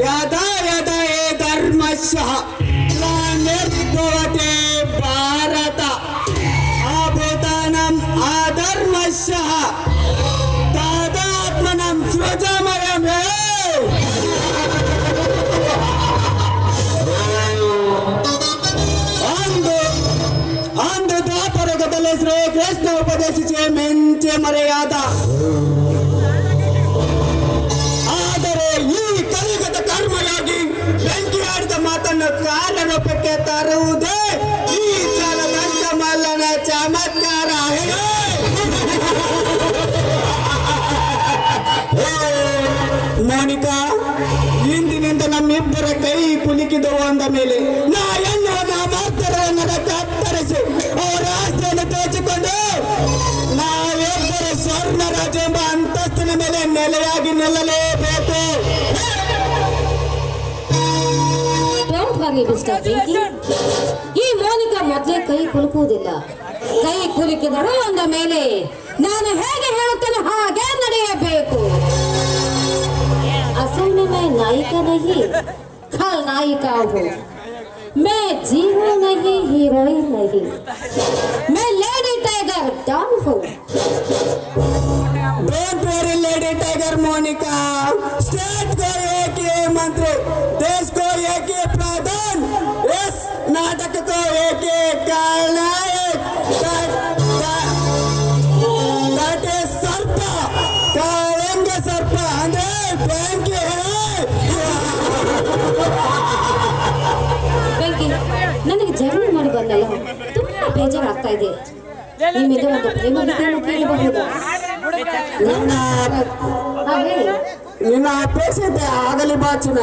यदा यदा हे धर्मस्य ग्लानिर्भवति भारत अभूतानाम् अधर्मस्य तदात्मनं सृजामहे ಅಂದು ದ್ವಾಪರಯುಗದಲ್ಲಿ ಶ್ರೀಕೃಷ್ಣ ಉಪದೇಶಿಸಿ ಮೆಂಚೆ ಮರೆಯಾದ. ಆದರೆ ಈ ಕಲಿಯುಗದ ಕರ್ಮಯಾಗಿ ಬೆಂಕಿ ಆಡಿದ ಮಾತನ್ನು ಕಾರ್ಯರೂಪಕ್ಕೆ ತರುವುದೇ ಈ ಜಲದಂತ ಮಲ್ಲನ ಚಮತ್ಕಾರ. ಮೋನಿಕಾ, ಇಂದಿನಿಂದ ನಮ್ಮಿಬ್ಬರ ಕೈ ಕುಲುಕಿದವು ಅಂದ ಮೇಲೆ ನಾ ಎನ್ನುವ ನಾಮರ್ಥರನ್ನು ಕತ್ತರಿಸಿ ಅವರ ಆಸ್ತಿಯನ್ನು ದೋಚಿಕೊಂಡು ನಾವಿಬ್ಬರು ಸ್ವರ್ಣ ರಾಜ ಎಂಬ ಅಂತಸ್ತಿನ ಮೇಲೆ ನೆಲೆಯಾಗಿ ನಿಲ್ಲಲೇಬೇಕು. ಈ ಮೋನಿಕಾ ಮೊದಲೇ ಕೈ ಕುಲುಕುವುದಿಲ್ಲ. ಕೈ ಕುಲುಕಿದರು ಅಂದ ಮೇಲೆ ನಾನು ಹೇಗೆ ಹೇಳುತ್ತೇನೆ ಹಾಗೆ ನಡೆಯಬೇಕು. असल में मैं नायिका नहीं खलनायिका हूँ. मैं जीरो नहीं हीरोइन नहीं, मैं लेडी टाइगर डॉन हूँ. Don't worry lady tiger Monica. State को एक ही मंत्री, देश को एक ही प्रधान, इस नाटक को एक ही खलनायक. that is सर्प. कालेंगे सर्प ಅಂದ್ರೆ ಬೆಂಕಿ. ಬೆಂಕಿ, ನನಗೆ ಜರ್ನಿ ಮಾಡಿ ಬಂದಲ್ಲ ತುಂಬಾ ಬೇಜಾರಾಗ್ತಾ ಇದೆ. ನಿಮ್ಮಿಂದ ಒಂದು ಪ್ರೇಮ ಗೀತೆಯನ್ನು ಕೇಳಬಹುದು. ನಿನ್ನ ಅಪೇಕ್ಷೆ ಆಗಲಿ ಬಾಚುನ.